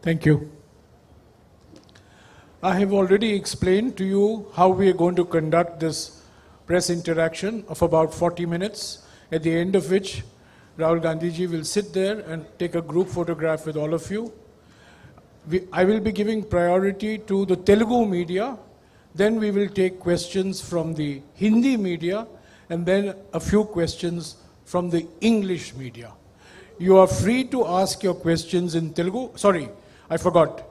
Thank you. I have already explained to you how we are going to conduct this press interaction of about 40 minutes, at the end of which Rahul Gandhi ji will sit there and take a group photograph with all of you. I will be giving priority to the Telugu media, then we will take questions from the Hindi media, and then a few questions from the English media. You are free to ask your questions in Telugu. Sorry, I forgot.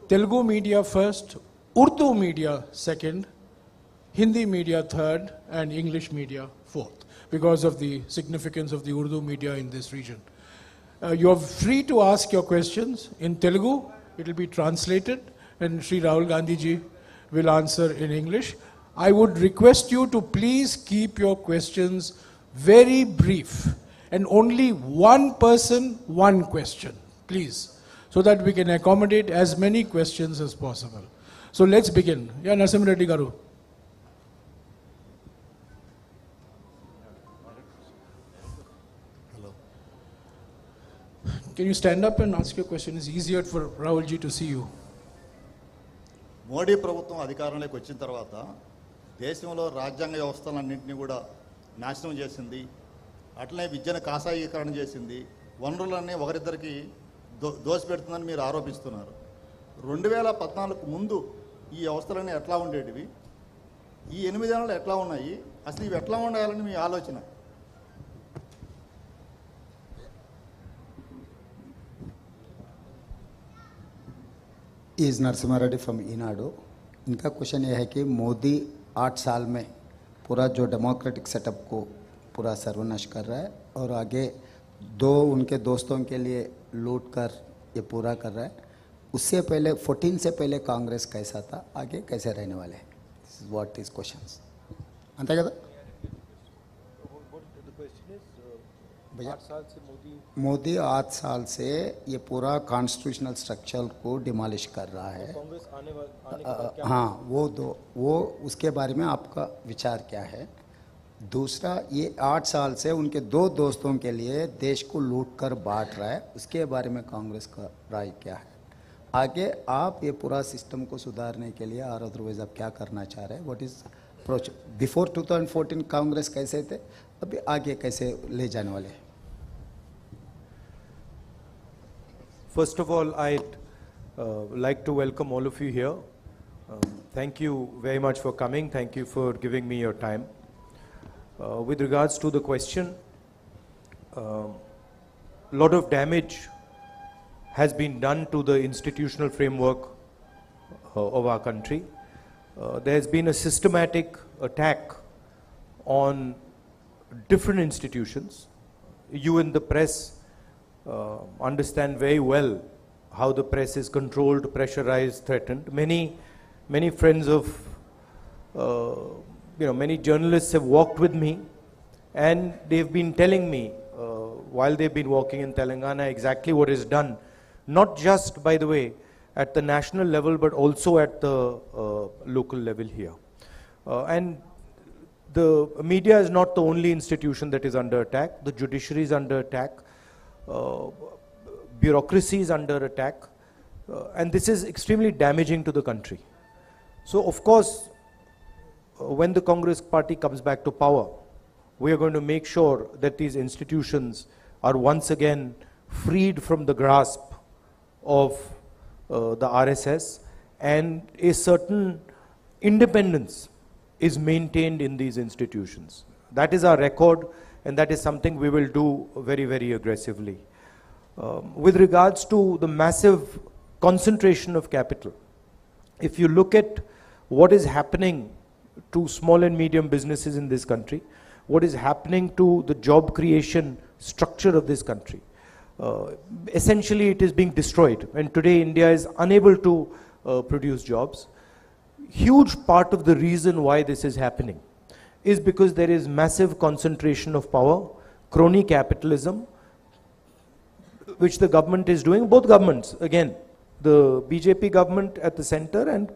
Telugu media first, Urdu media second, Hindi media third, and English media fourth, because of the significance of the Urdu media in this region. You are free to ask your questions in Telugu. It will be translated, and Sri Rahul Gandhi ji will answer in English. I would request you to please keep your questions very brief, and only one person, one question, please, so that we can accommodate as many questions as possible. So let's begin. Yeah, Narasimha Reddy Garu. Hello. Can you stand up and ask your question? It's easier for Rahul ji to see you. Modi ప్రభుత్వం అధికారంలోకి వచ్చిన తర్వాత దేశంలో రాజ్యాంగ వ్యవస్థలన్నింటినీ కూడా నాశనం చేసింది. అట్లనే విద్యను కాషాయీకరణ చేసింది. వనరులన్నీ ఒకరిద్దరికి దోసిపెడుతుందని మీరు ఆరోపిస్తున్నారు. 2014 ముందు ఈ వ్యవస్థలన్నీ ఎట్లా ఉండేటివి, ఈ 8 ఏళ్ళు ఎట్లా ఉన్నాయి, అసలు ఇవి ఎట్లా ఉండాలని మీ ఆలోచన? Is Narasimha Reddy from Eenadu. इनका क्वेश्चन ये है कि मोदी 8 साल में पूरा जो डेमोक्रेटिक सेटअप को पूरा सर्वनाश कर रहा है और आगे उनके दोस्तों के लिए लूट कर ये पूरा कर रहा है. उससे पहले 14 से पहले कांग्रेस कैसा था, आगे कैसे रहने वाले हैं? This is what is questions. अंతే కదా भैया. 8 साल से मोदी 8 साल से ये पूरा कॉन्स्टिट्यूशनल स्ट्रक्चर को डिमोलिश कर रहा है. कांग्रेस आने का हाँ, वो उसके बारे में आपका विचार क्या है? दूसरा, ये 8 साल से उनके 2 दोस्तों के लिए देश को लूट कर बांट रहा है, उसके बारे में कांग्रेस का राय क्या है? आगे आप ये पूरा सिस्टम को सुधारने के लिए और अदरवाइज आप क्या करना चाह रहे हैं? What is approach? Before 2014 Congress कैसे थे, अभी आगे कैसे ले जाने वाले हैं? First of all, I'd like to welcome all of you here. Thank you very much for coming. Thank you for giving me your time. With regards to the question, a lot of damage has been done to the institutional framework of our country. There has been a systematic attack on different institutions. You in the press understand very well how the press is controlled, pressurized, threatened. Many friends of, many journalists have walked with me, and they've been telling me while they've been walking in Telangana exactly what is done, not just, by the way, at the national level, but also at the local level here. And the media is not the only institution that is under attack. The judiciary is under attack. Bureaucracy is under attack, and this is extremely damaging to the country. So of course, when the Congress party comes back to power, we are going to make sure that these institutions are once again freed from the grasp of the RSS, and a certain independence is maintained in these institutions. That is our record, and that is something we will do very, very aggressively. With regards to the massive concentration of capital, if you look at what is happening to small and medium businesses in this country, what is happening to the job creation structure of this country, essentially it is being destroyed, and today India is unable to produce jobs. Huge part of the reason why this is happening is because there is massive concentration of power, crony capitalism, which the government is doing, both governments, again, the BJP government at the center and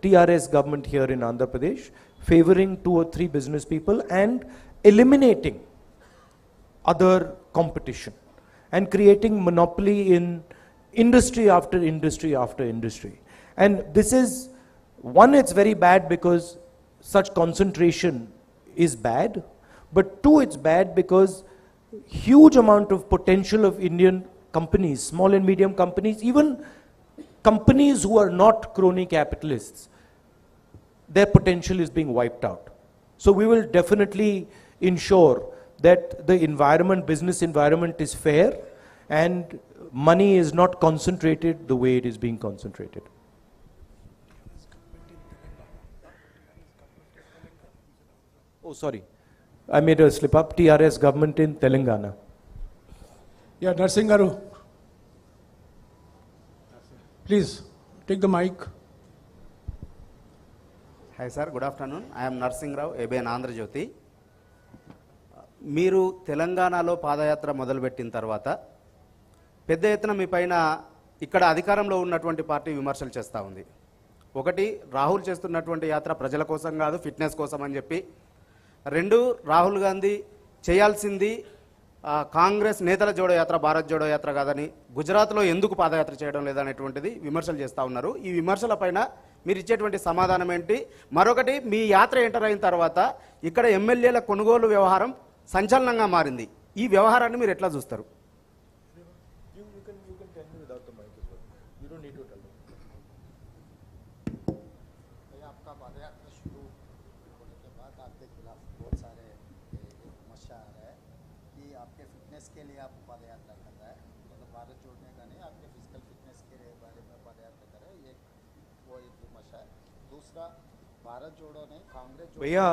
TRS government here in Andhra Pradesh, favoring 2 or 3 business people and eliminating other competition and creating monopoly industry after industry after industry. And this is, one, it's very bad because such concentration is bad, but two, it's bad because huge amount of potential of Indian companies, small and medium companies, even companies who are not crony capitalists, their potential is being wiped out. So we will definitely ensure that the environment, business environment is fair and money is not concentrated the way it is being concentrated. Oh, sorry. I made a slip up. TRS government in Telangana. Yeah, Narsingh Garu. Please, take the mic. Hi sir, good afternoon. I am Narsingh Rao, AVN Andhra Jyoti. మీరు తెలంగాణలో పాదయాత్ర మొదలుపెట్టిన తర్వాత పెద్ద ఎత్తున మీ పైన ఇక్కడ అధికారంలో ఉన్నటువంటి పార్టీ విమర్శలు చేస్తూ ఉంది. ఒకటి, రాహుల్ చేస్తున్నటువంటి యాత్ర ప్రజల కోసం కాదు, ఫిట్నెస్ కోసం అని చెప్పి. రెండు, రాహుల్ గాంధీ చేయాల్సింది కాంగ్రెస్ నేతల జోడో యాత్ర, భారత్ జోడో యాత్ర కాదని, గుజరాత్లో ఎందుకు పాదయాత్ర చేయడం లేదనేటువంటిది విమర్శలు చేస్తూ ఉన్నారు. ఈ విమర్శల పైన మీరు ఇచ్చేటువంటి సమాధానం ఏంటి? మరొకటి, మీ యాత్ర ఎంటర్ అయిన తర్వాత ఇక్కడ ఎమ్మెల్యేల కొనుగోలు వ్యవహారం సంచలనంగా మారింది. ఈ వ్యవహారాన్ని మీరు ఎట్లా చూస్తారు? भैया,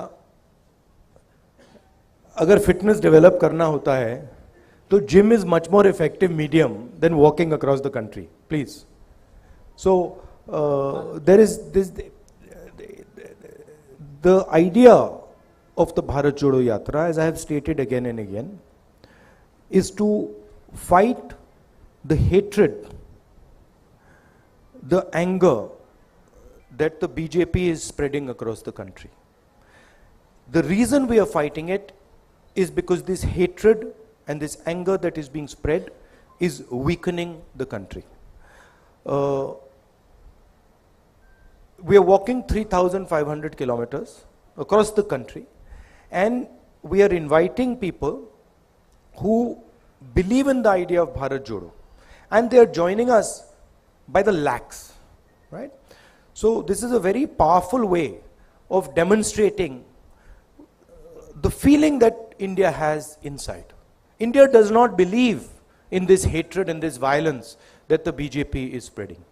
अगर फिटनेस डेवलप करना होता है तो gym is much more effective medium than walking across the country, please. So there is this, the idea of the Bharat Jodo Yatra, as I have stated again and again, is to fight the hatred, the anger that the BJP is spreading across the country. The reason we are fighting it is because this hatred and this anger that is being spread is weakening the country. We are walking 3,500 kilometers across the country, and we are inviting people who believe in the idea of Bharat Jodo, and they are joining us by the lakhs, right? So this is a very powerful way of demonstrating the feeling that India has inside. India does not believe in this hatred and this violence that the BJP is spreading.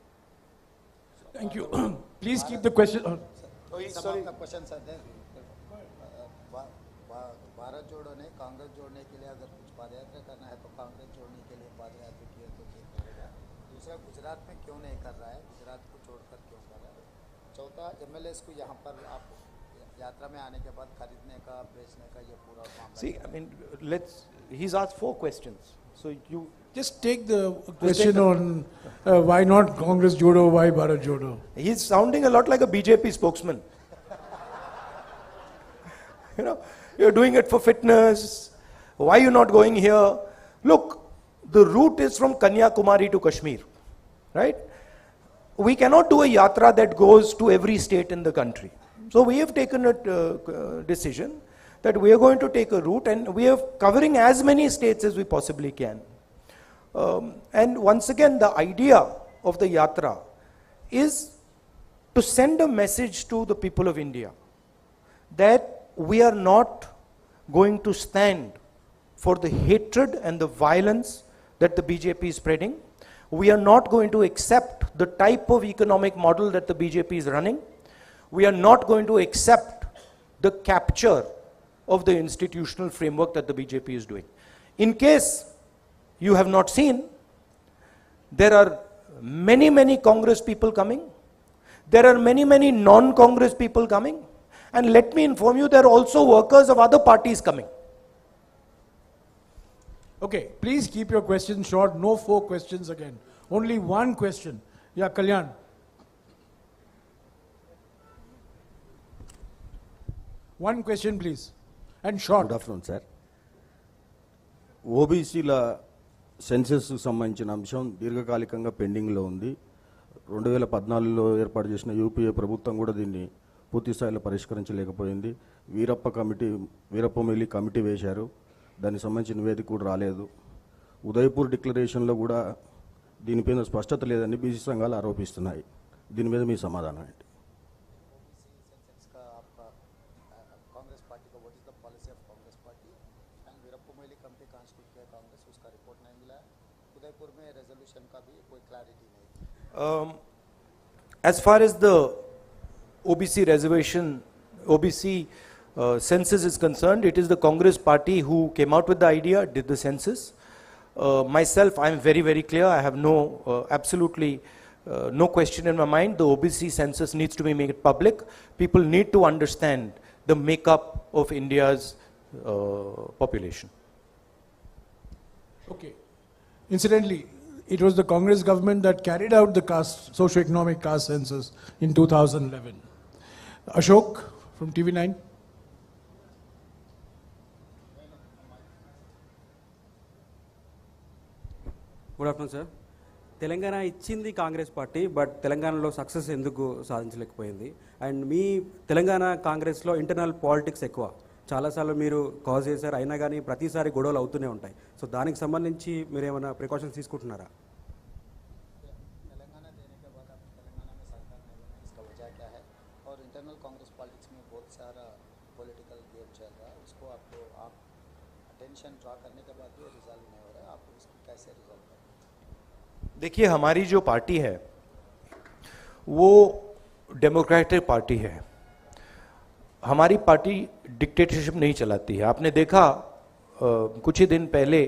Thank you. Please keep the question. Some of the questions are there. Bharat जोड़ो ने कांग्रेस जोड़ने के लिए अगर कुछ पादयात्रा करना है तो कांग्रेस जोड़ने के लिए पादयात्रा किए तो ठीक रहेगा. दूसरा, गुजरात में क्यों नहीं कर रहा है, गुजरात को छोड़कर क्यों कर रहा है. चौथा, एमएलएस को यहाँ पर आप यात्रा में आने के बाद खरीदने का, बेचने का ये पूरा मामला. See, I mean, he's asked 4 questions. So you just take the question on why not Congress Jodo, why Bharat Jodo. He's sounding a lot like a BJP spokesman. You know, you're doing it for fitness. Why are you not going here? Look, the route is from Kanyakumari to Kashmir, right? We cannot do a yatra that goes to every state in the country. So we have taken a decision that we are going to take a route, and we are covering as many states as we possibly can. And once again, the idea of the yatra is to send a message to the people of India that we are not going to stand for the hatred and the violence that the BJP is spreading. We are not going to accept the type of economic model that the BJP is running. We are not going to accept the capture of the institutional framework that the BJP is doing. In case you have not seen, there are many Congress people coming. There are many non-Congress people coming. And let me inform you, there are also workers of other parties coming. Okay, please keep your questions short. No 4 questions again. Only 1 question. Yeah, Kalyan. One question, please. And short. Good afternoon sir. ఓబీసీల సెన్సెస్కు సంబంధించిన అంశం దీర్ఘకాలికంగా పెండింగ్లో ఉంది. 2014లో ఏర్పాటు చేసిన UPA ప్రభుత్వం కూడా దీన్ని పూర్తి స్థాయిలో పరిష్కరించలేకపోయింది. వీరప్ప మొయిలీ కమిటీ వేశారు, దానికి సంబంధించిన నివేదిక కూడా రాలేదు. ఉదయపూర్ డిక్లరేషన్లో కూడా దీనిపైన స్పష్టత లేదని బీసీ సంఘాలు ఆరోపిస్తున్నాయి. దీని మీద మీ సమాధానం ఏంటి? कांग्रेस पार्टी का what is the policy of Congress party and Veerappa Moily committee constitute किया कांग्रेस, उसका रिपोर्ट नहीं मिला है. उदयपुर में रेजोल्यूशन का भी कोई क्लैरिटी नहीं. As far as the OBC reservation, OBC census is concerned, it is the Congress party who came out with the idea, did the census. Myself, I am very, very clear. I have absolutely no question in my mind. The OBC census needs to be made public. People need to understand the makeup of India's population. Okay. Incidentally, it was the Congress government that carried out the socio-economic caste census in 2011. Ashok from TV9. Good afternoon sir. Telangana ఇచ్చింది Congress party, but తెలంగాణలో success ఎందుకు సాధించలేకపోయింది? And మీ తెలంగాణ కాంగ్రెస్లో internal politics ఎక్కువ, చాలాసార్లు మీరు cause చేశారు, అయినా కానీ ప్రతిసారి గొడవలు అవుతూనే ఉంటాయి. సో దానికి సంబంధించి మీరు ఏమైనా ప్రికాషన్స్ తీసుకుంటున్నారా? तेलंगाना देने के बाद आप तेलंगाना में सरकार नहीं बना, इसका वजह क्या है? और इंटरनल कांग्रेस पॉलिटिक्स में बहुत सारा पॉलिटिकल गेम चल रहा है, उसको आप अटेंशन ड्रा करने के बाद भी रिजॉल्व नहीं हो रहा है, आप उसको कैसे रिजॉल्व करें? देखिए, हमारी जो पार्टी है वो डेमोक्रेटिक पार्टी है. हमारी पार्टी डिक्टेटरशिप नहीं चलाती है. आपने देखा कुछ ही दिन पहले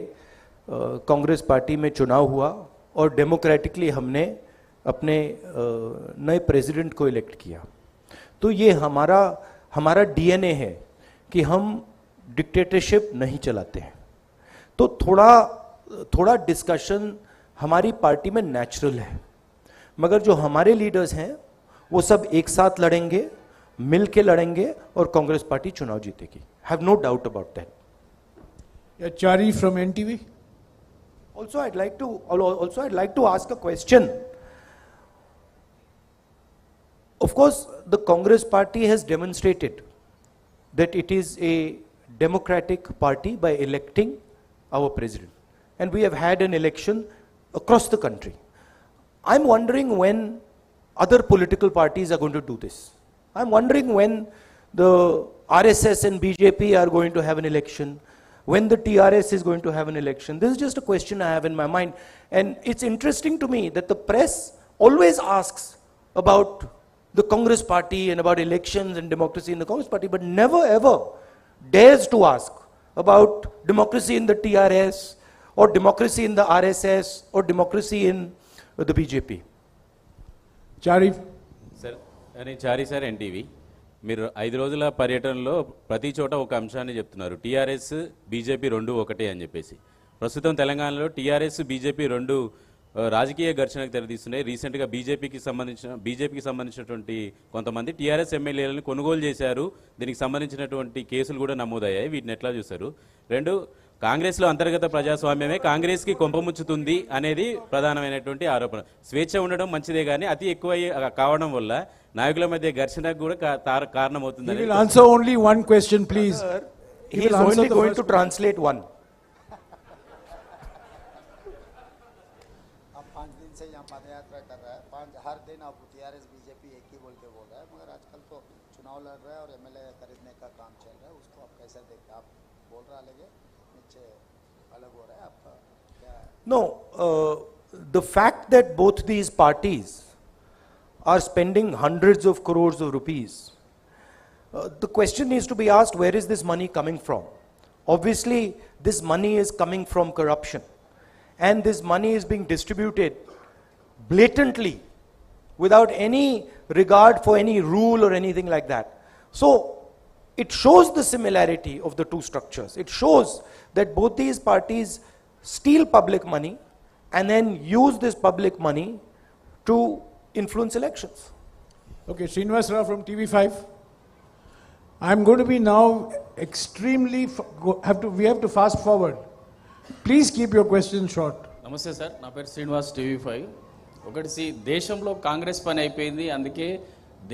कांग्रेस पार्टी में चुनाव हुआ और डेमोक्रेटिकली हमने अपने नए प्रेसिडेंट को इलेक्ट किया. तो ये हमारा डीएनए है कि हम डिक्टेटरशिप नहीं चलाते हैं. तो थोड़ा डिस्कशन हमारी पार्टी में नेचुरल है, मगर जो हमारे लीडर्स हैं वो सब एक साथ लड़ेंगे, मिल के लड़ेंगे और कांग्रेस पार्टी चुनाव जीतेगी. Have no doubt about that. Chari from NTV. Also, I'd like to ask a question. Of course, the Congress party has demonstrated that it is a democratic party by electing our president. And we have had an election across the country. I'm wondering when other political parties are going to do this. I'm wondering when the RSS and BJP are going to have an election, when the TRS is going to have an election. This is just a question I have in my mind. And it's interesting to me that the press always asks about the Congress party and about elections and democracy in the Congress party, but never ever dares to ask about democracy in the TRS or democracy in the RSS or democracy in the BJP. Chari. Sir, నేను చారి sir, NTV. మీరు 5 రోజుల పర్యటనలో ప్రతి చోట ఒక అంశాన్ని చెప్తున్నారు, TRS BJP రెండు ఒకటే అని చెప్పేసి. ప్రస్తుతం తెలంగాణలో టీఆర్ఎస్ బీజేపీ రెండు రాజకీయ ఘర్షణకు తెరదీస్తున్నాయి. రీసెంట్గా బీజేపీకి సంబంధించినటువంటి కొంతమంది టీఆర్ఎస్ ఎమ్మెల్యేలను కొనుగోలు చేశారు. దీనికి సంబంధించినటువంటి కేసులు కూడా నమోదయ్యాయి. వీటిని ఎట్లా చూస్తారు? రెండు, కాంగ్రెస్లో అంతర్గత ప్రజాస్వామ్యమే కాంగ్రెస్కి కొంపముచ్చుతుంది అనేది ప్రధానమైనటువంటి ఆరోపణ. స్వేచ్ఛ ఉండడం మంచిదే, కానీ అతి ఎక్కువ కావడం వల్ల నాయకుల మధ్య ఘర్షణకు కూడా కారణమవుతుంది. He will answer only one question, please. He is only going to translate one. आप 5 दिन से यहाँ पद यात्रा कर रहा है, हर दिन आप टीआरएस बीजेपी एक ही बोल के बोल रहा है, मगर आजकल तो चुनाव लड़ रहा है और एमएलए खरीदने का काम चल रहा है, उसको आप कैसे देखते हैं? आप बोल रहा लगे नीचे अलग हो रहा है आपका क्या? No, the fact that both these parties are spending hundreds of crores of rupees, the question needs to be asked, where is this money coming from? Obviously, this money is coming from corruption, and this money is being distributed blatantly without any regard for any rule or anything like that. So it shows the similarity of the two structures. It shows that both these parties steal public money and then use this public money to influence elections. Okay, Srinivas Rao from TV5. I'm going to be now extremely, we have to fast forward Please keep your questions short. నమస్తే sir, నా పేరు Srinivas, TV5. ఒకటి దేశంలో కాంగ్రెస్ పని అయిపోయింది, అందుకే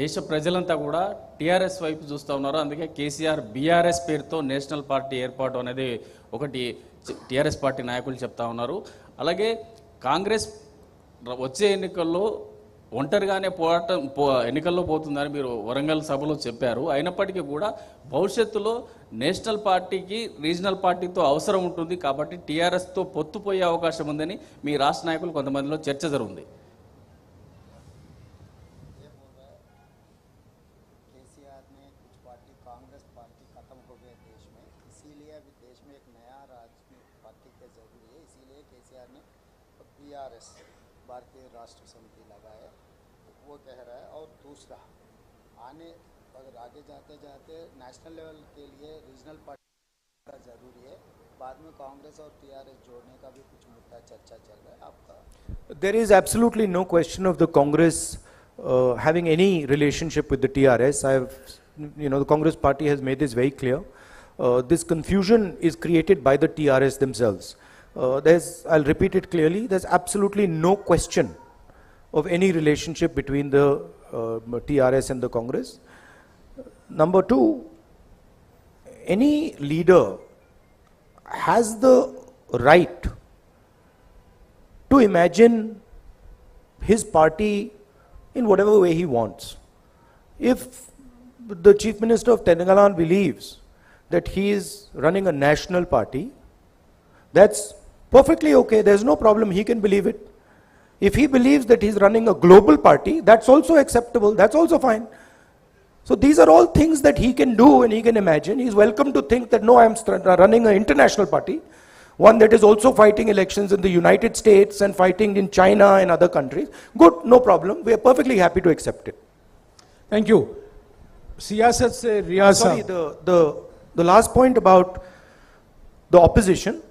దేశ ప్రజలంతా కూడా టీఆర్ఎస్ వైపు చూస్తూ ఉన్నారు. అందుకే కేసీఆర్ బీఆర్ఎస్ పేరుతో నేషనల్ పార్టీ ఏర్పాటు అనేది ఒకటి టీఆర్ఎస్ పార్టీ నాయకులు చెప్తా ఉన్నారు. అలాగే కాంగ్రెస్ వచ్చే ఎన్నికల్లో ఒంటరిగానే ఎన్నికల్లో పోతుందని మీరు వరంగల్ సభలో చెప్పారు. అయినప్పటికీ కూడా భవిష్యత్తులో నేషనల్ పార్టీకి రీజనల్ పార్టీతో అవసరం ఉంటుంది, కాబట్టి టీఆర్ఎస్తో పొత్తుపోయే అవకాశం ఉందని మీ రాష్ట్ర నాయకులు కొంతమందిలో చర్చ జరుగుతుంది. केसीआर ने कुछ पार्टी कांग्रेस पार्टी खत्म हो गए देश में, इसीलिए अभी देश में एक नया राजनीतिक पार्टी का जरूरी है, इसीलिए केसीआर ने बीआरएस भारतीय राष्ट्र समिति लगाया, वो कह रहा है. और दूसरा आने अगर आगे जाते जाते नेशनल लेवल के लिए रीजनल पार्टी का जरूरी है. बाद में कांग्रेस और टीआरएस जोड़ने का भी कुछ मुद्दा चर्चा चल रहा है. आपका There is absolutely no question of the Congress having any relationship with the TRS. The Congress party has made this very clear. This confusion is created by the TRS themselves. I'll repeat it clearly, there's absolutely no question of any relationship between the TRS and the Congress. Number two, any leader has the right to imagine his party in whatever way he wants. If the Chief Minister of Telangana believes that he is running a national party, that's perfectly okay, there's no problem, he can believe it. If he believes that he's running a global party, that's also acceptable, that's also fine. So these are all things that he can do and he can imagine. He's welcome to think that no, I'm running an international party, one that is also fighting elections in the United States and fighting in China and other countries. Good, no problem, we are perfectly happy to accept it. Thank you. Siyasat se Riyaz Sorry, sahab. the last point about the opposition.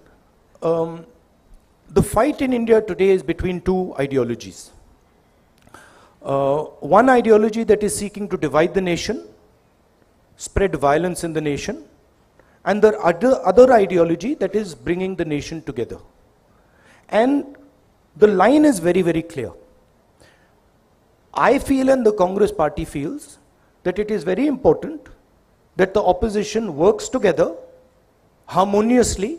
The fight in India today is between two ideologies. One ideology that is seeking to divide the nation, spread violence in the nation, and the other ideology that is bringing the nation together. And the line is very, very clear. I feel and the Congress party feels that it is very important that the opposition works together harmoniously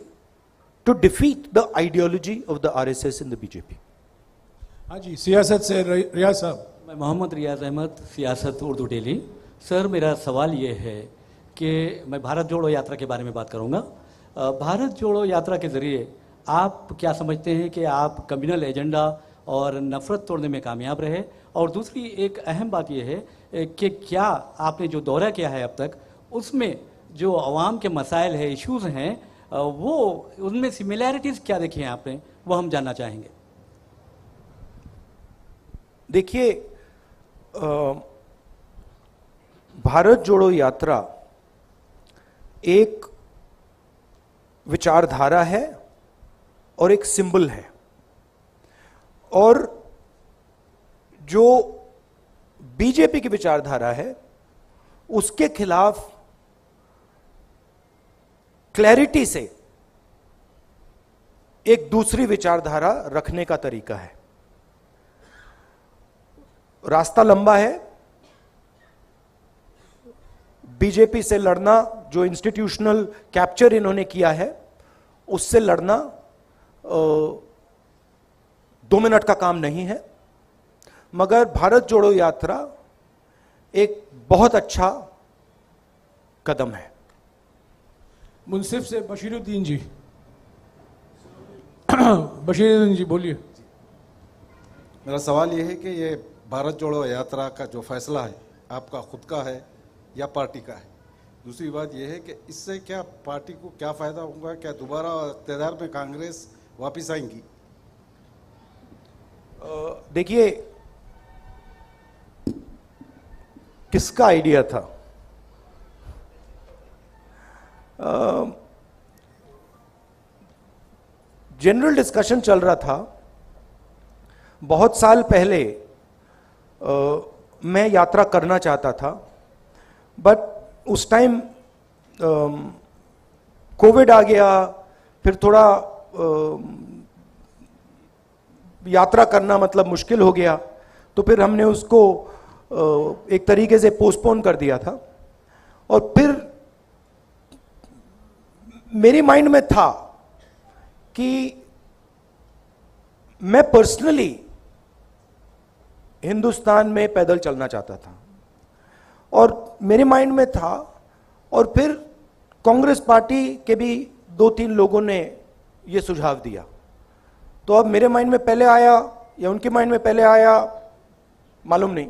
to defeat the ideology of the RSS and the BJP. हाँ जी, सियासत से रियाज साहब. मैं मोहम्मद रियाज अहमद, सियासत Urdu daily. Sir, मेरा सवाल ये है कि मैं भारत जोड़ो यात्रा के बारे में बात करूंगा. भारत जोड़ो यात्रा के ज़रिए आप क्या समझते हैं कि आप कम्युनल एजेंडा और नफ़रत तोड़ने में कामयाब रहे? और दूसरी एक अहम बात यह है कि क्या आपने जो दौरा किया है अब तक, उसमें जो अवाम के मसाइल है, इश्यूज़ हैं, वो उनमें सिमिलैरिटीज़ क्या देखी हैं आपने, वो हम जानना चाहेंगे. देखिए, भारत जोड़ो यात्रा एक विचारधारा है और एक सिंबल है, और जो बीजेपी की विचारधारा है उसके खिलाफ क्लैरिटी से एक दूसरी विचारधारा रखने का तरीका है. रास्ता लंबा है. बीजेपी से लड़ना, जो इंस्टीट्यूशनल कैप्चर इन्होंने किया है, उससे लड़ना 2 मिनट का काम नहीं है. मगर भारत जोड़ो यात्रा एक बहुत अच्छा कदम है. मुंसिफ से बशीरुद्दीन जी. बशीरुद्दीन जी बोलिए. मेरा सवाल ये है कि ये भारत जोड़ो यात्रा का जो फैसला है आपका खुद का है या पार्टी का है? दूसरी बात यह है कि इससे क्या पार्टी को क्या फायदा होगा? क्या दोबारा इक़्तिदार में कांग्रेस वापस आएंगी? देखिए, किसका आइडिया था? जनरल डिस्कशन चल रहा था. बहुत साल पहले मैं यात्रा करना चाहता था, बट उस टाइम कोविड आ गया, फिर थोड़ा यात्रा करना मतलब मुश्किल हो गया, तो फिर हमने उसको एक तरीके से पोस्टपोन कर दिया था। और फिर मेरी माइंड में था कि मैं पर्सनली हिंदुस्तान में पैदल चलना चाहता था, और मेरे माइंड में था, और फिर कांग्रेस पार्टी के भी 2-3 लोगों ने ये सुझाव दिया। तो अब मेरे माइंड में पहले आया या उनके माइंड में पहले आया, मालूम नहीं।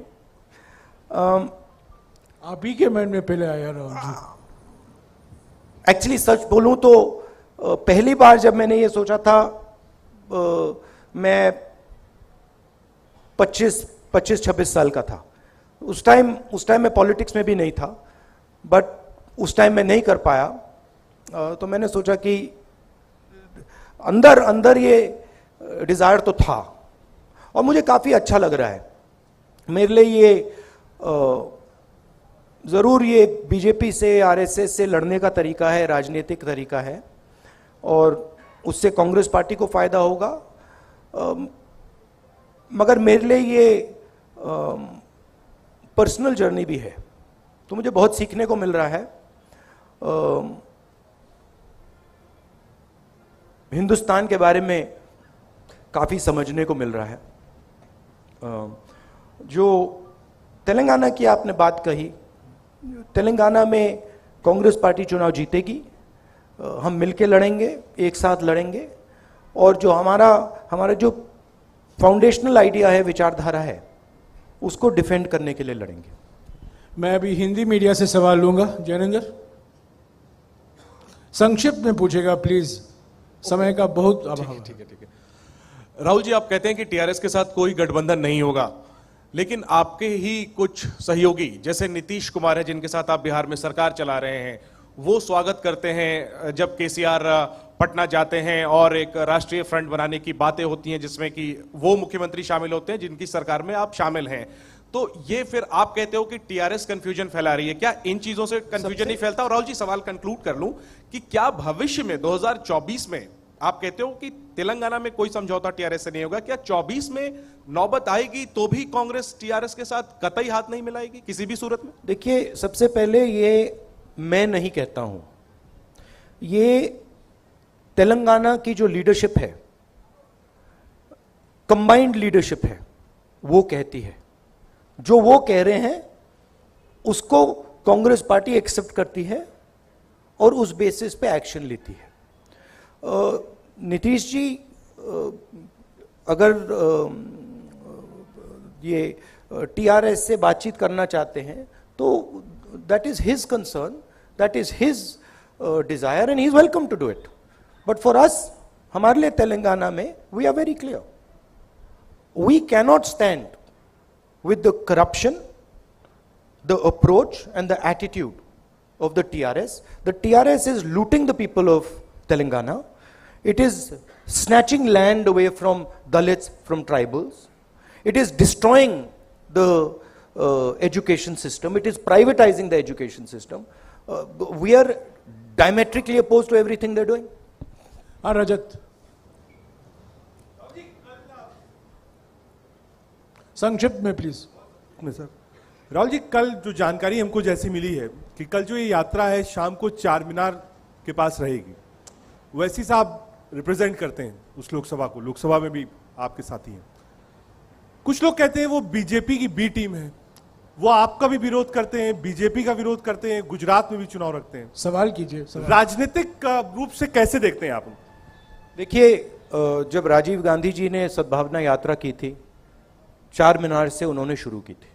आप ही के माइंड में पहले आया राहुल जी? एक्चुअली सच बोलूं तो पहली बार जब मैंने ये सोचा था, मैं 25-26 साल का था। उस टाइम मैं पॉलिटिक्स में भी नहीं था, बट उस टाइम मैं नहीं कर पाया। तो मैंने सोचा कि अंदर ये डिजायर तो था, और मुझे काफी अच्छा लग रहा है। मेरे लिए ये जरूर ये बीजेपी से, आरएसएस से लड़ने का तरीका है, राजनीतिक तरीका है, और उससे कांग्रेस पार्टी को फायदा होगा। मगर मेरे लिए ये पर्सनल जर्नी भी है, तो मुझे बहुत सीखने को मिल रहा है। हिंदुस्तान के बारे में काफ़ी समझने को मिल रहा है। जो तेलंगाना की आपने बात कही, तेलंगाना में कांग्रेस पार्टी चुनाव जीतेगी, हम मिलके लड़ेंगे, एक साथ लड़ेंगे, और जो हमारा जो फाउंडेशनल आइडिया है, विचारधारा है, उसको डिफेंड करने के लिए लड़ेंगे। मैं अभी हिंदी मीडिया से सवाल लूंगा। जैनेंद्र, संक्षिप्त में पूछेगा प्लीज, समय का बहुत अभाव है। ठीक है। राहुल जी, आप कहते हैं कि टीआरएस के साथ कोई गठबंधन नहीं होगा, लेकिन आपके ही कुछ सहयोगी जैसे नीतीश कुमार है, जिनके साथ आप बिहार में सरकार चला रहे हैं, वो स्वागत करते हैं जब केसीआर पटना जाते हैं और एक राष्ट्रीय फ्रंट बनाने की बातें होती हैं, जिसमें कि वो मुख्यमंत्री शामिल होते हैं जिनकी सरकार में आप शामिल हैं। तो ये फिर आप कहते हो कि टीआरएस कंफ्यूजन फैला रही है, क्या इन चीजों से कंफ्यूजन नहीं फैलता? और राहुल जी, सवाल कंक्लूड कर लूं कि क्या भविष्य में 2024 में आप कहते हो कि तेलंगाना में कोई समझौता टीआरएस से नहीं होगा, क्या 24 में नौबत आएगी तो भी कांग्रेस टीआरएस के साथ कतई हाथ नहीं मिलाएगी किसी भी सूरत में? देखिए, सबसे पहले ये मैं नहीं कहता हूं, ये तेलंगाना की जो लीडरशिप है, कंबाइंड लीडरशिप है, वो कहती है। जो वो कह रहे हैं उसको कांग्रेस पार्टी एक्सेप्ट करती है और उस बेसिस पे एक्शन लेती है। नीतीश जी अगर ये टीआरएस से बातचीत करना चाहते हैं तो that is his concern, that is his desire and he is welcome to do it. But for us, हमारे लिए तेलंगाना में we are very clear, we cannot stand with the corruption, the approach and the attitude of the TRS. The TRS is looting the people of Telangana. It is snatching land away from Dalits, from tribals. It is destroying the education system. It is privatizing the education system. We are diametrically opposed to everything they're doing. Rajat. संक्षिप्त में please. Sir, Rahul ji, कल जो जानकारी हमको जैसी मिली है कि कल जो ये यात्रा है शाम को चार मीनार के पास रहेगी, वैसी साहब रिप्रेजेंट करते हैं उस लोकसभा को, लोकसभा में भी आपके साथी हैं। कुछ लोग कहते हैं वो बीजेपी की बी टीम है, वो आपका भी विरोध करते हैं, बीजेपी का विरोध करते हैं, गुजरात में भी चुनाव रखते हैं। सवाल कीजिए। राजनीतिक रूप से कैसे देखते हैं आप? देखिए, जब राजीव गांधी जी ने सद्भावना यात्रा की थी, चार मीनार से उन्होंने शुरू की थी।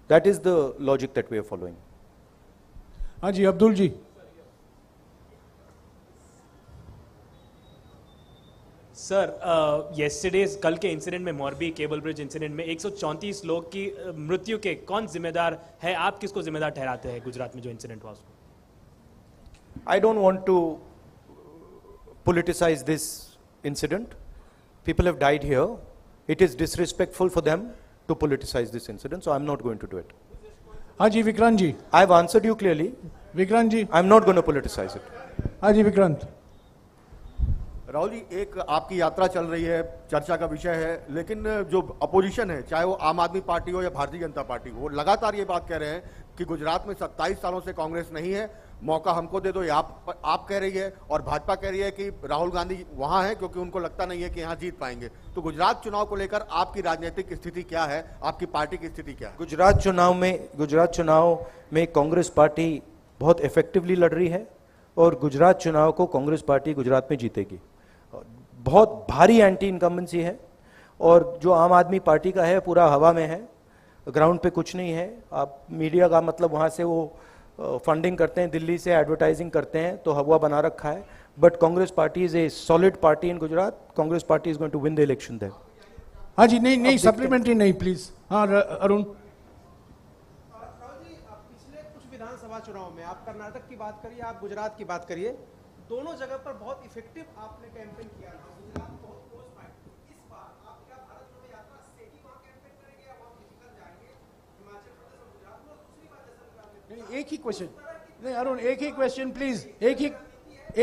That is the logic that we are following. हाँ जी, अब्दुल जी। सर, येस्टरडेज कल के इंसिडेंट में, मोरबी केबल ब्रिज इंसिडेंट में 134 लोग की मृत्यु के कौन जिम्मेदार है? आप किसको जिम्मेदार ठहराते हैं गुजरात में जो इंसिडेंट हुआ उसको? I don't want to politicize this incident. People have died here. It is disrespectful for them to politicize this incident, so I'm not going to do it. Haji Vikrant ji. I've answered you clearly. Vikrant ji. I'm not going to politicize it. Haji Vikrant. Rahul ji, एक आपकी यात्रा चल रही है, चर्चा का विषय है, लेकिन जो अपोजिशन है, चाहे वो आम आदमी पार्टी हो या भारतीय जनता पार्टी हो, वो लगातार ये बात कह रहे हैं कि गुजरात में 27 सालों से कांग्रेस नहीं है, मौका हमको दे दो, ये आप कह रही है, और भाजपा कह रही है कि राहुल गांधी वहां है क्योंकि उनको लगता नहीं है कि यहाँ जीत पाएंगे। तो गुजरात चुनाव को लेकर आपकी राजनीतिक स्थिति क्या है, आपकी पार्टी की स्थिति क्या है? गुजरात चुनाव में कांग्रेस पार्टी बहुत इफेक्टिवली लड़ रही है और गुजरात चुनाव को कांग्रेस पार्टी गुजरात में जीतेगी। बहुत भारी एंटी इनकम्बेंसी है और जो आम आदमी पार्टी का है पूरा हवा में है, ग्राउंड पे कुछ नहीं है। आप मीडिया का मतलब वहाँ से वो फंडिंग करते हैं, दिल्ली से एडवर्टाइजिंग करते हैं, तो हवा बना रखा है। But Congress party is a solid party in Gujarat. Congress party is going to win the election there. हाँ जी, नहीं सप्लीमेंट्री नहीं प्लीज। हाँ अरुण। विधानसभा चुनाव में आप कर्नाटक की बात करिए, आप गुजरात की बात करिए, दोनों जगह पर बहुत इफेक्टिव आपने कैंपेन किया था। गुजरात बहुत क्लोज फाइट। इस बार आप क्या भारत जोड़ो यात्रा से ही वहां कैंपेन करेंगे या वहां फिजिकल जाएंगे हिमाचल प्रदेश और गुजरात में? और दूसरी बात, जैसा एक ही क्वेश्चन, नहीं अरुण, एक ही क्वेश्चन प्लीज,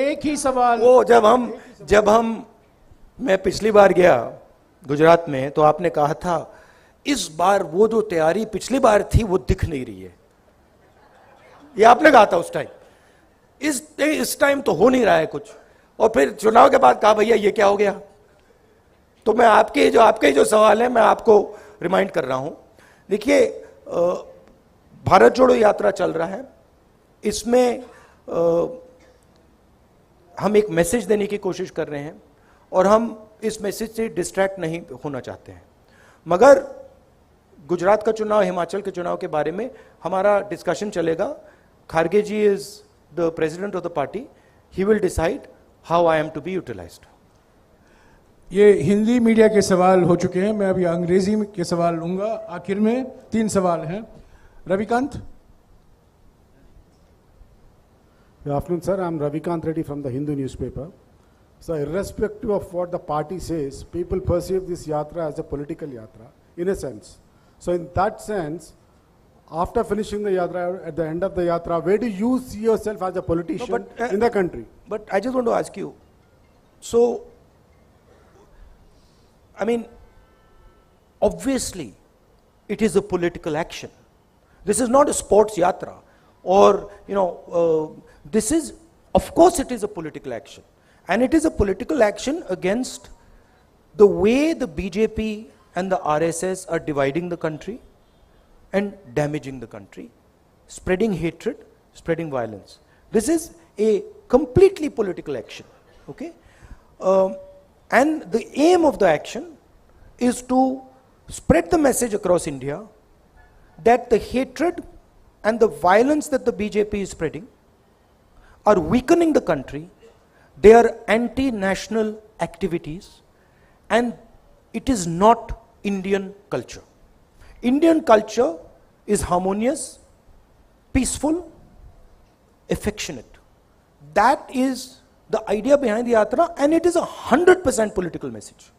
एक ही सवाल। वो मैं पिछली बार गया गुजरात में तो आपने कहा था इस बार वो जो तैयारी पिछली बार थी वो दिख नहीं रही है, ये आपने कहा था उस टाइम। इस टाइम तो हो नहीं रहा है कुछ, और फिर चुनाव के बाद कहा भैया ये क्या हो गया। तो मैं आपके जो सवाल है मैं आपको रिमाइंड कर रहा हूं। देखिए, भारत जोड़ो यात्रा चल रहा है, इसमें हम एक मैसेज देने की कोशिश कर रहे हैं और हम इस मैसेज से डिस्ट्रैक्ट नहीं होना चाहते हैं। मगर गुजरात का चुनाव, हिमाचल के चुनाव के बारे में हमारा डिस्कशन चलेगा। Kharge ji is the president of the party. He will decide how I am to be utilized. ये हिंदी मीडिया के सवाल हो चुके हैं, मैं अभी अंग्रेजी के सवाल लूंगा। आखिर में 3 सवाल हैं। Ravikant. Good afternoon, sir. I'm Ravikant Reddy from the Hindu newspaper. So, irrespective of what the party says, people perceive this yatra as a political yatra, in a sense. So, in that sense, after finishing the yatra, at the end of the yatra, where do you see yourself as a politician in the country? But I just want to ask you, so, I mean, obviously, it is a political action. This is not a sports yatra, or, this is, of course it is a political action. And it is a political action against the way the BJP and the RSS are dividing the country and damaging the country, spreading hatred, spreading violence. This is a completely political action, okay? And the aim of the action is to spread the message across India that the hatred and the violence that the BJP is spreading are weakening the country. They are anti-national activities, and it is not Indian culture. Indian culture is harmonious, peaceful, affectionate. That is the idea behind the yatra, and it is 100% political message.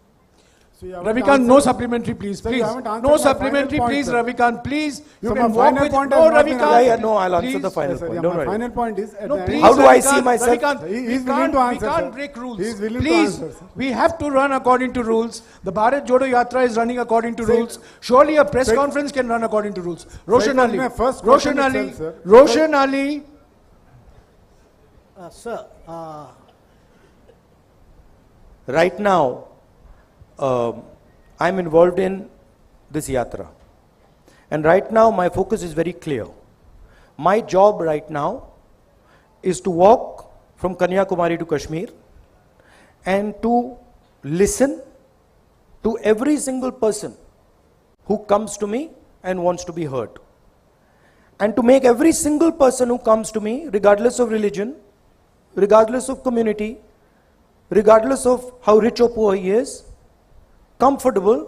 Ravikant, no supplementary, please. Please, no supplementary, please, Ravikant, please. You can walk with. No, Ravikant. No, I'll answer the final point. Don't worry. Final point is, Please, how do I see myself? Ravikant, He is willing to answer, we can't sir. break rules. He is willing to Please, answer, sir. we have to run according to rules. The Bharat Jodo Yatra is running according to rules. Surely a press conference can run according to rules. Roshan Ali. Roshan Ali. Roshan Ali. Sir, Right now, I'm involved in this yatra. And right now, my focus is very clear. My job right now is to walk from Kanyakumari to Kashmir and to listen to every single person who comes to me and wants to be heard. And to make every single person who comes to me, regardless of religion, regardless of community, regardless of how rich or poor he is, comfortable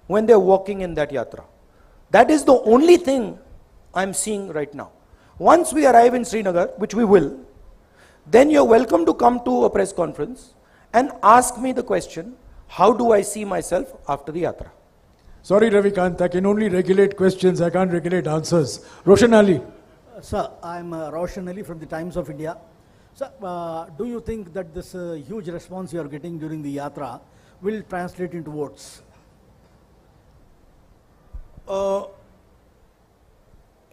when they're walking in that yatra. That is the only thing I'm seeing right now. Once we arrive in Srinagar, which we will, then you're welcome to come to a press conference and ask me the question, how do I see myself after the yatra? Sorry, Ravikant, I can only regulate questions, I can't regulate answers. Roshan Ali. Sir, I'm Roshan Ali from the Times of India. So, do you think that this huge response you are getting during the yatra will translate into votes?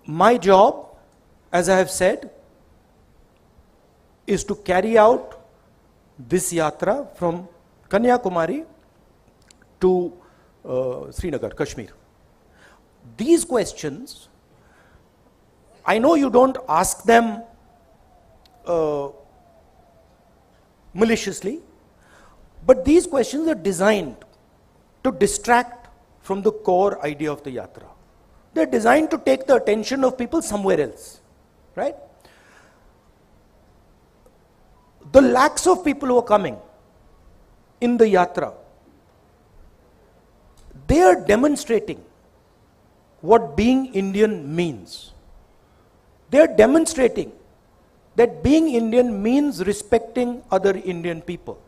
My job, as I have said, is to carry out this yatra from Kanyakumari to Srinagar, Kashmir. These questions, I know you don't ask them maliciously, but these questions are designed to distract from the core idea of the yatra. They're designed to take the attention of people somewhere else, right? The lakhs of people who are coming in the yatra, they are demonstrating what being Indian means. They are demonstrating that being Indian means respecting other Indian people.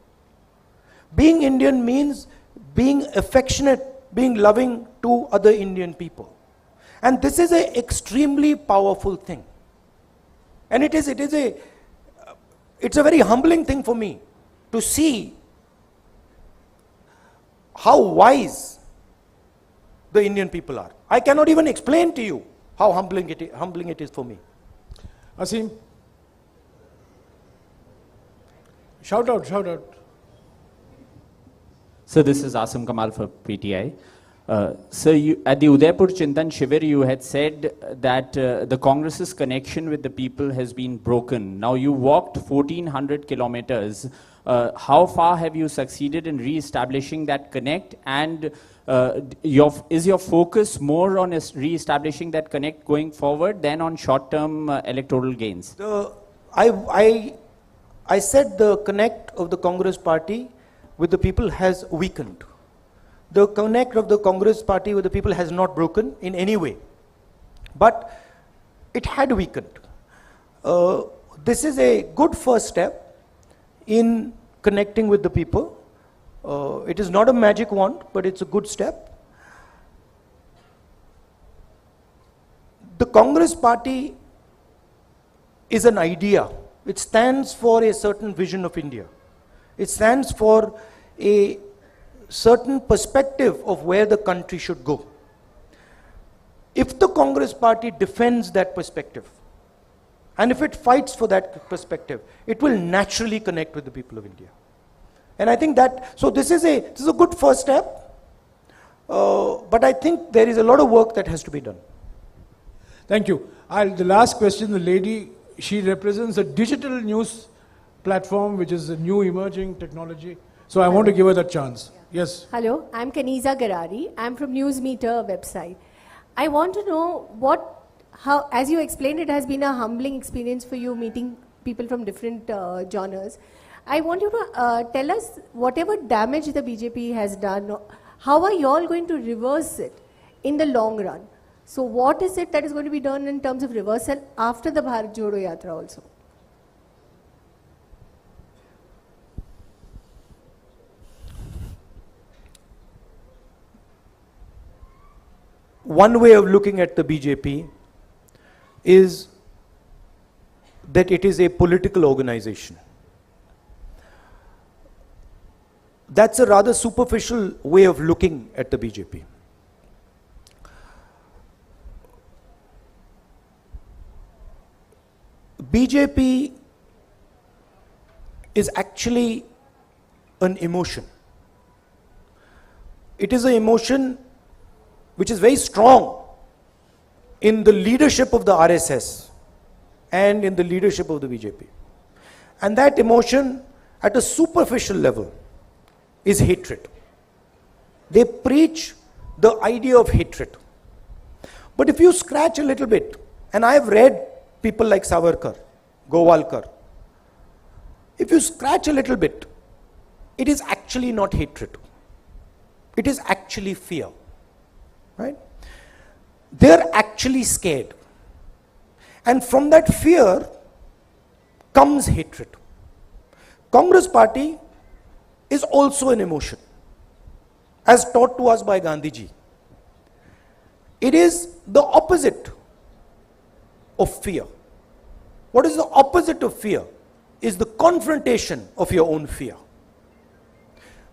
Being Indian means being affectionate, being loving to other Indian people. And this is an extremely powerful thing. And it's a very humbling thing for me to see how wise the Indian people are. I cannot even explain to you how humbling it is for me. Asim, shout out, shout out. So this is Asim Kamal for PTI. So you, at the Udaipur Chintan Shivir, you had said that the Congress's connection with the people has been broken. Now you walked 1400 kilometers. How far have you succeeded in re-establishing that connect? And is your focus more on re-establishing that connect going forward than on short-term electoral gains? I said the connect of the Congress party with the people has weakened. The connect of the Congress party with the people has not broken in any way, but it had weakened. This is a good first step in connecting with the people. It is not a magic wand, but it's a good step. The Congress party is an idea. It stands for a certain vision of India. It stands for a certain perspective of where the country should go. If the Congress party defends that perspective, and if it fights for that perspective, it will naturally connect with the people of India. And I think that, so this is a good first step, but I think there is a lot of work that has to be done. Thank you. The last question, the lady, she represents a digital news platform, which is a new emerging technology. So I want to give her that chance. Yes. Hello, I'm Kaniza Garari. I'm from Newsmeter website. I want to know how, as you explained, it has been a humbling experience for you meeting people from different genres. I want you to tell us whatever damage the BJP has done, how are you all going to reverse it in the long run? So what is it that is going to be done in terms of reversal after the Bharat Jodo Yatra also? One way of looking at the BJP is that it is a political organization. That's a rather superficial way of looking at the BJP. BJP is actually an emotion. It is an emotion which is very strong in the leadership of the RSS and in the leadership of the BJP. And that emotion at a superficial level is hatred. They preach the idea of hatred. But if you scratch a little bit, and I have read people like Savarkar, Gowalkar, if you scratch a little bit, it is actually not hatred. It is actually fear. Right? They're actually scared. And from that fear comes hatred. Congress party is also an emotion, as taught to us by Gandhiji. It is the opposite of fear. What is the opposite of fear? is the confrontation of your own fear.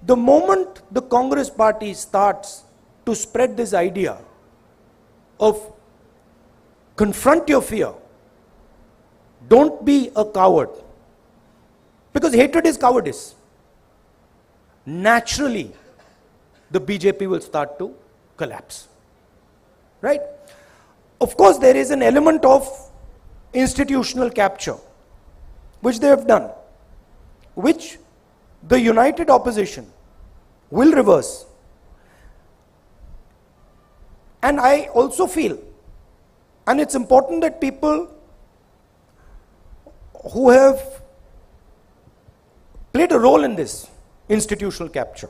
The moment the Congress party starts to spread this idea of confront your fear, don't be a coward, because hatred is cowardice, naturally the BJP will start to collapse. Right? Of course, there is an element of institutional capture, which they have done, which the united opposition will reverse. And I also feel, and it's important that people who have played a role in this institutional capture,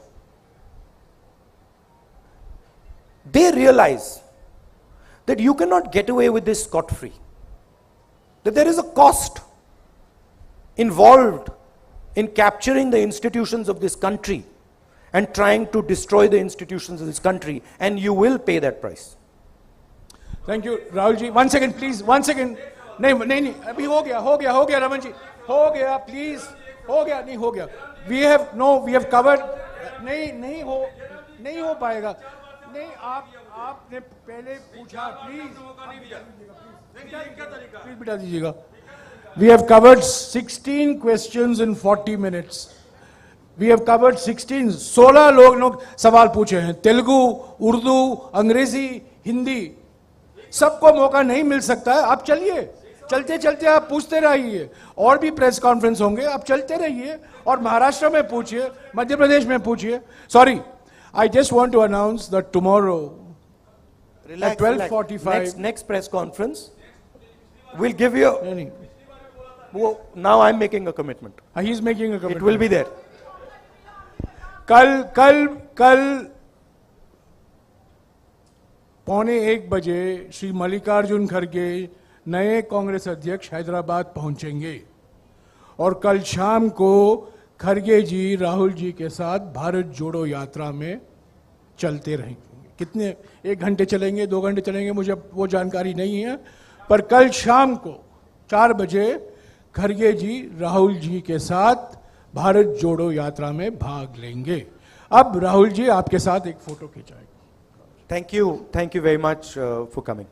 they realize that you cannot get away with this scot-free, that there is a cost involved in capturing the institutions of this country and trying to destroy the institutions of this country, and you will pay that price. Thank you, Rahul ji. 1 second, please. 1 second. नहीं, अभी हो गया, रमन जी, हो गया, please, हो गया, नहीं हो गया. We have covered. नहीं हो पाएगा. नहीं, आपने पहले पूछा, please बिठा दीजिएगा. We have covered 16 questions in 40 minutes. We have covered 16 लोग सवाल पूछे हैं, तेलुगु, उर्दू, अंग्रेजी, हिंदी, सबको मौका नहीं मिल सकता है. आप चलिए, चलते चलते आप पूछते रहिए, और भी प्रेस कॉन्फ्रेंस होंगे, आप चलते रहिए और महाराष्ट्र में पूछिए, मध्य प्रदेश में पूछिए. Sorry, I just want to announce that tomorrow at 12:45 next press conference we'll give you now I'm making a commitment. He's making a commitment. It will be there. कल 1:15 बजे श्री मल्लिकार्जुन खड़गे नए कांग्रेस अध्यक्ष हैदराबाद पहुंचेंगे, और कल शाम को खड़गे जी राहुल जी के साथ भारत जोड़ो यात्रा में चलते रहेंगे. कितने, 1 घंटे चलेंगे, 2 घंटे चलेंगे, मुझे वो जानकारी नहीं है, पर कल शाम को 4 बजे खड़गे जी राहुल जी के साथ भारत जोड़ो यात्रा में भाग लेंगे. अब राहुल जी आपके साथ एक photo खिंचाएंगे. Thank you very much for coming.